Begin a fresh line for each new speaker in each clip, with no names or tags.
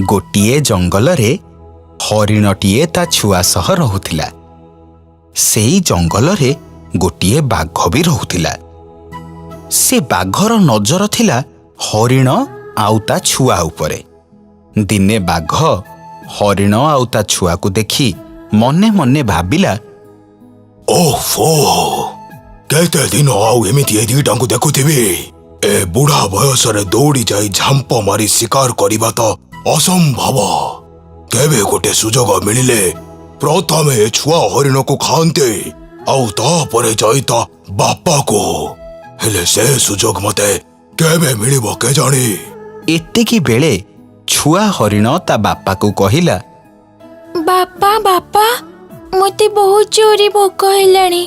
गोटिए जंगल रे हरिणटीए ता छुआ सह रहुथिला। सेई जंगल रे गोटिए बाघ भी रहुथिला। से बाघर नजर थिला हरिण आउ ता छुआ उपरे। दिने बाघ हरिण आउ ता छुआ को देखी मने मने भाबिला,
ओफो केते दिन आउ एमिति ए दुईटा को देखुथिबी। ए बुढ़ा बयस रे दौड़ी जाई झांप मारी शिकार करिबा तो असंभव। केबे गोटे सुजोग मिलिले प्रथमे ए छुआ हरिण को खाते आउ तापरे जाई ता बापा को। हेले से सुजोग मते केबे मिलिबो के जानी।
एतिकी बेले छुआ हरिण ता बापा को कहिला,
बापा बापा मते बहुत जोरी भोक हेलाणी,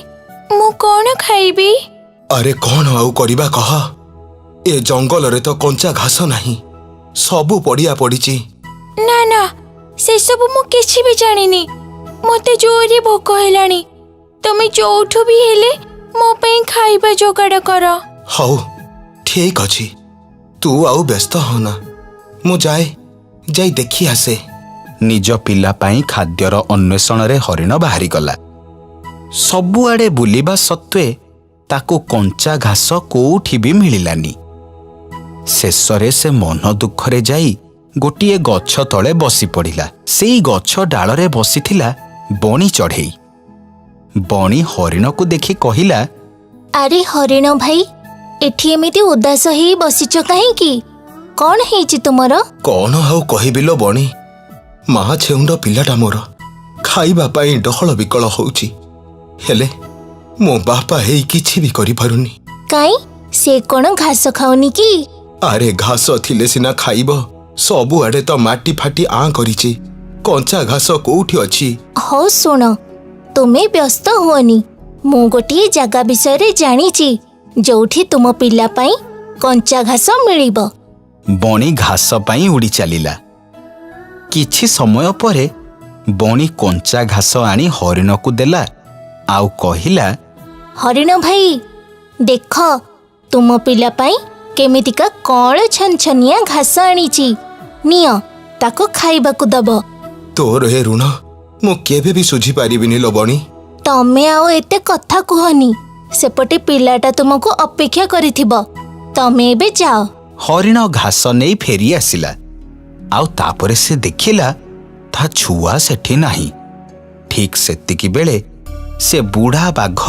मु कौन खाइबी?
अरे कौन आउ करिबा कह। ए जंगल रे तो कंचा घास नहीं, सबु पड़िया पड़ीची।
ना ना से सब मु किछि भी जानिनी। मते जोरी भोक हेलाणी, तमे जोठु भी हेले मो पई खाइबा जोगाड़ कर।
हौ ठीक अछि, तू आउ व्यस्त होना, मु जाई देखी आसे।
निज पिला पाई खाद्यर अन्वेषण रे हरिण बाहरी गला। सबुआडे बुलिबा सत्वे ताको कंचा घास कोउठी भी मिलिलानी। शेषरे से मन दुखरे जाई गोटिए गछ तले बसी पड़िला। सेई गछ डालरे बसिथिला बणी चढ़ेई। बणी हरिण को देखि कहिला,
अरे हरिण भाई एठी एमिति उदास ही बसिच काहेकि? कौन हेची तुमर?
कौन हाउ कहिबिलो बणी, महा छेउंड पिलाटा मोर खाइबा पाई डहल विकल होउची। हेले मो बापा हेई किछि भी करि पारुनी।
काई से कोन घास खाउनी की?
अरे घास थिले सिना खाइबो, सबु आडे तो माटी फाटी आ करिछि, कंचा घास कोउठी अछि।
हो सुन, तुमे व्यस्त हुअनी, मु गोटिए जगह विषय रे जानिछि जोठी तुम पिला पाई कंचा घास मिलिबो।
बणी घास पाई उड़ी चलिला। किछि समय परे बणी कंचा घास आनी हरिण को देला आउ कहिला,
हरिण भाई देख तुम पिला पाई केमितिका कळ छनछनिया घास आनीची, नियो ताको खाइबा को दबो।
तोर हे ऋण मु केबे भी सुझी पारिबिनी लो बणी।
तमे आओ एते कथा कुहनी, सेपटे पिलाटा तुमको अपेक्षा करिथिबो, तमे एबे जाओ।
हरिण घास नहीं फेरी आसिला। आउ तापरे से देखिला था छुआ सेठी नाही। ठीक सेतिकी बेले से बुढ़ा बाघ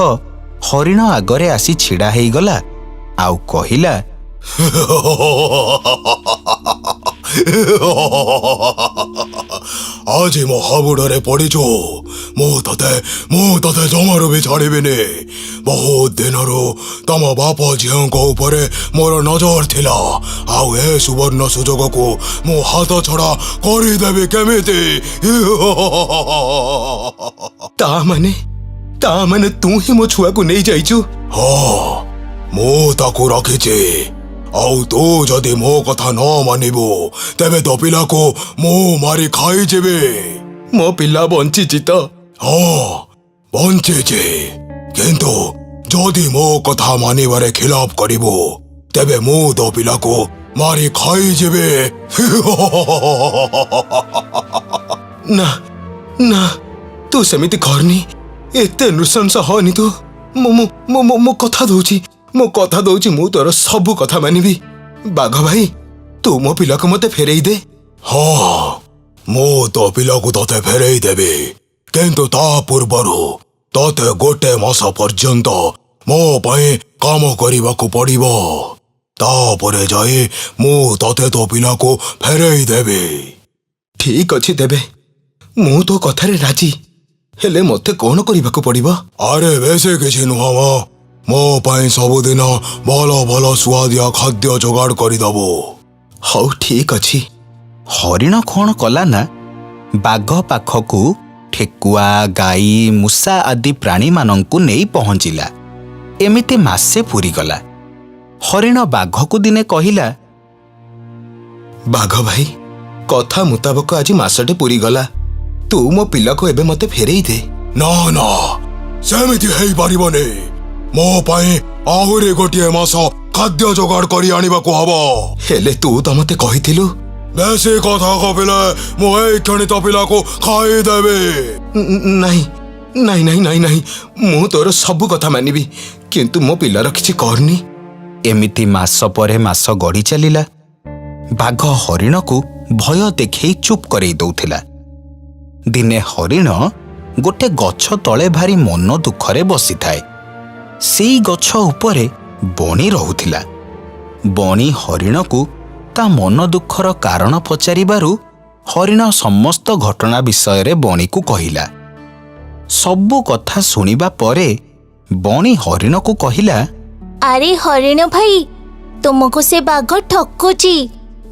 हरिण आगरे आसी छिड़ा हेई गला आउ कहिला,
आज मो हाबुडरे पड़ीचो, मु तते जमारू भी छाड़िबिनी। बहुत दिनरू तम बाप झीओं उपरे मोर नजर थिला, आउ ए सुवर्ण सुजोग को मु हाथ छड़ा करिदेबी केमिति। ता माने तू ही मो छुआ को नहीं जाइचु? हाँ मु ताकू रखिछि, आउ तू जदि मो कथा न मानिबो तेबे तो पिला को मु मारी खाई जेबे। मो पिला बंचिछि तो? हाँ बंचिछि, किंतु जदि मो कथा मानिबारे खिलाफ करिबो तेबे मु तो पिला को मारी खाई जेबे। ना ना तू सेमिति करनी, एते नृशंस होनी तू। मो कथा दउची मु तोर सबु कथा मानिबी। बाघ भाई तू मो पिला को मते फेरई दे। हाँ मु तो पिला को तते फेरई देबी, किंतु ता पूर्वरु तते गोटे मास पर्यंत मो पई काम करिबा को पड़िबो। तापरे जाई मु तते तो पिला को फेरई देबी। ठीक अछि देबे, मु तो कथारे राजी, हेले मते कोन करिबा को पड़िबो? अरे बेसे किछि नुहा मो पाई सबुदिन भल भल सुआदिया खाद्य जोगाड़ करिदबो। हौ ठीक अछि।
हरिण कौन कला ना बाघ पाखकू ठेकुआ गाई मूषा आदि प्राणी मानंकु नहीं पहुंचिला। एमिते मासे पूरी गला। हरिण बाघ को दिने कहिला,
बाघ भाई कथा मुताबक आज मासटे पूरी गला, तू मो पिला को एबे मते फेरई दे। ना ना सेमिति हेई पारिबने, ମୋ ପାଇଁ ଆହୁରି ଗୋଟିଏ ମାସ ଖାଦ୍ୟ ଯୋଗାଡ଼ କରି ଆଣିବାକୁ ହବ। ହେଲେ ତୁ ତ ମତେ କହିଥିଲୁ ବେଶୀ କଥା କବିଲେ ମୁଁ ଏଇ କ୍ଷଣି ତ ପିଲାକୁ ଖାଇଦେବି। ନାଇଁ ନାଇଁ ନାଇଁ ନାଇଁ ନାଇଁ ମୁଁ ତୋର ସବୁ କଥା ମାନିବି, କିନ୍ତୁ ମୋ ପିଲାର କିଛି କରନି।
ଏମିତି ମାସ ପରେ ମାସ ଗଡ଼ି ଚାଲିଲା। ବାଘ ହରିଣକୁ ଭୟ ଦେଖେଇ ଚୁପ୍ କରେଇ ଦଉଥିଲା। ଦିନେ ହରିଣ ଗୋଟେ ଗଛ ତଳେ ଭାରି ମନ ଦୁଃଖରେ ବସିଥାଏ। ସେଇ ଗଛ ଉପରେ ବଣି ରହୁଥିଲା। ବଣି ହରିଣକୁ ତା ମନ ଦୁଃଖର କାରଣ ପଚାରିବାରୁ ହରିଣ ସମସ୍ତ ଘଟଣା ବିଷୟରେ ବଣିକୁ କହିଲା। ସବୁ କଥା ଶୁଣିବା ପରେ ବଣି ହରିଣକୁ କହିଲା,
ଆରେ ହରିଣ ଭାଇ, ତୁମକୁ ସେ ବାଘ ଠକୁଛି।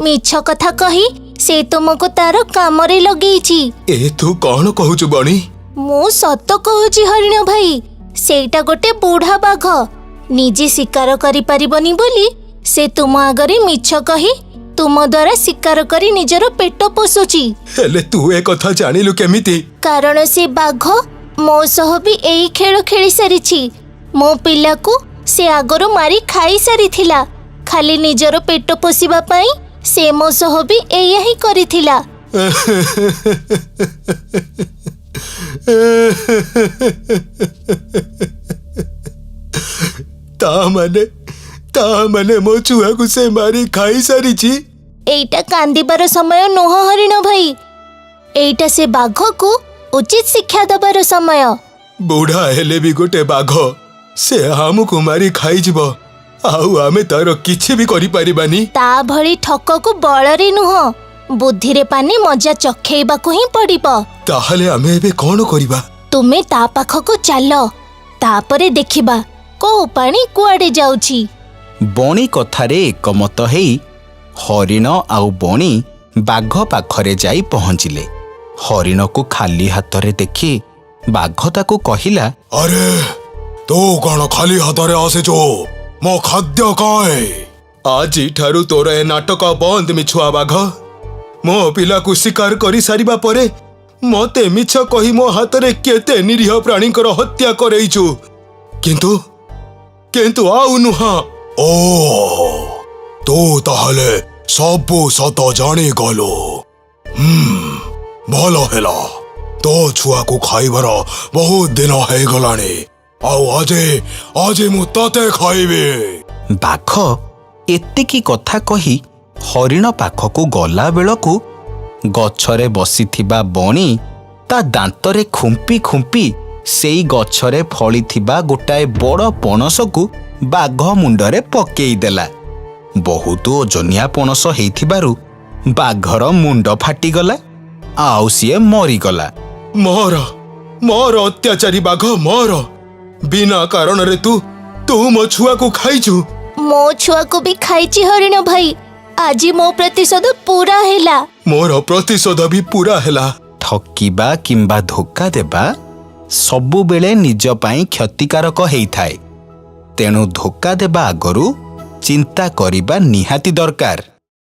ମିଛ କଥା କହି ସେ ତୁମକୁ ତାର କାମରେ ଲଗେଇଛି।
ଏ ତୁ କଣ କହୁଛୁ ବଣି?
ମୁଁ ସତ କହୁଛି ହରିଣ ଭାଇ, ସେଇଟା ଗୋଟେ ବୁଢା ବାଘ। ନିଜେ ଶିକାର କରିପାରିବନି ବୋଲି ସେ ତୁମ ଆଗରେ ମିଛ କହି ତୁମ ଦ୍ୱାରା ଶିକାର କରି ନିଜର ପେଟ ପୋଷୁଛି।
ହେଲେ ତୁ ଏ କଥା ଜାଣିଲୁ କେମିତି?
କାରଣ ସେ ବାଘ ମୋ ସହ ବି ଏଇ ଖେଳ ଖେଳି ସାରିଛି। ମୋ ପିଲାକୁ ସେ ଆଗରୁ ମାରି ଖାଇ ସାରିଥିଲା। ଖାଲି ନିଜର ପେଟ ପୋଷିବା ପାଇଁ ସେ ମୋ ସହ ବି ଏଇଆ ହିଁ କରିଥିଲା।
ତା ମାନେ ମୋ ଛୁଆକୁ ସେ ମାରି ଖାଇ ସାରିଛି।
ଏଇଟା କାନ୍ଦିବାର ସମୟ ନୁହଁ ହରିଣ ଭାଇ, ଏଇଟା ସେ ବାଘକୁ ଉଚିତ ଶିକ୍ଷା ଦେବାର ସମୟ।
ବୁଢା ହେଲେ ବି ଗୋଟେ ବାଘ, ସେ ଆମକୁ ମାରି ଖାଇଯିବ, ଆଉ ଆମେ ତାର କିଛି ବି କରିପାରିବାନି।
ତା ଭଳି ଠକକୁ ବଳରେ ନୁହଁ, ବୁଦ୍ଧିରେ ପାନି ମଜା ଚଖେଇବାକୁ ହିଁ ପଡିବ।
ତାହେଲେ ଆମେ ଏବେ କଣ କରିବା?
ତୁମେ ତା ପାଖକୁ ଚାଲ, ତାପରେ ଦେଖିବା କୋଉ ପାଣି କୁଆଡେ ଯାଉଛି।
ବଣି କଥାରେ ଏକମତ ହେଇ ହରିଣ ଆଉ ବଣି ବାଘ ପାଖରେ ଯାଇ ପହଞ୍ଚିଲେ। ହରିଣକୁ ଖାଲି ହାତରେ ଦେଖି ବାଘ ତାକୁ କହିଲା,
ଆରେ ତୁ କଣ ଖାଲି ହାତରେ ଆସିଛୁ? ମୋ ଖାଦ୍ୟ କାଏ? ଆଜିଠାରୁ ତୋର ଏ ନାଟକ ବନ୍ଦ ମିଛୁଆ ବାଘ। ମୋ ପିଲାକୁ ଶିକାର କରି ସାରିବା ପରେ ମତେ ମିଛ କହି ମୋ ହାତରେ କେତେ ନିରୀହ ପ୍ରାଣୀଙ୍କର ହତ୍ୟା କରେଇଛୁ, କିନ୍ତୁ ଆଉ ନୁହଁ। ଓ ତୁ ତାହେଲେ ସବୁ ସତ ଜାଣିଗଲୁ। ଭଲ ହେଲା, ତୋ ଛୁଆକୁ ଖାଇବାର ବହୁତ ଦିନ ହେଇଗଲାଣି, ଆଉ ଆଜି ମୁଁ ତତେ ଖାଇବି।
ବାଘ ଏତିକି କଥା କହି ହରିଣ ପାଖକୁ ଗଲା ବେଳକୁ ଗଛରେ ବସିଥିବା ବଣି ତା ଦାନ୍ତରେ ଖୁମ୍ପି ଖୁମ୍ପି ସେଇ ଗଛରେ ଫଳିଥିବା ଗୋଟାଏ ବଡ଼ ପଣସକୁ ବାଘ ମୁଣ୍ଡରେ ପକେଇ ଦେଲା। ବହୁତ ଓଜନିଆ ପଣସ ହେଇଥିବାରୁ ବାଘର ମୁଣ୍ଡ ଫାଟିଗଲା, ଆଉ ସିଏ ମରିଗଲା।
ମୋର ଅତ୍ୟାଚାରୀ ବାଘ, ମୋର ବିନା କାରଣରେ ତୁ ମୋ ଛୁଆକୁ ଖାଇଛୁ।
ମୋ ଛୁଆକୁ ବି ଖାଇଛି ହରିଣ ଭାଇ। ଆଜି ମୋ ପ୍ରତିଶୋଧ ପୁରା ହେଲା।
ମୋର ପ୍ରତିଶୋଧ ବି ପୁରା ହେଲା।
ଠକିବା କିମ୍ବା ଧୋକା ଦେବା ସବୁବେଳେ ନିଜ ପାଇଁ କ୍ଷତିକାରକ ହେଇଥାଏ। ତେଣୁ ଧୋକା ଦେବା ଆଗରୁ ଚିନ୍ତା କରିବା ନିହାତି ଦରକାର।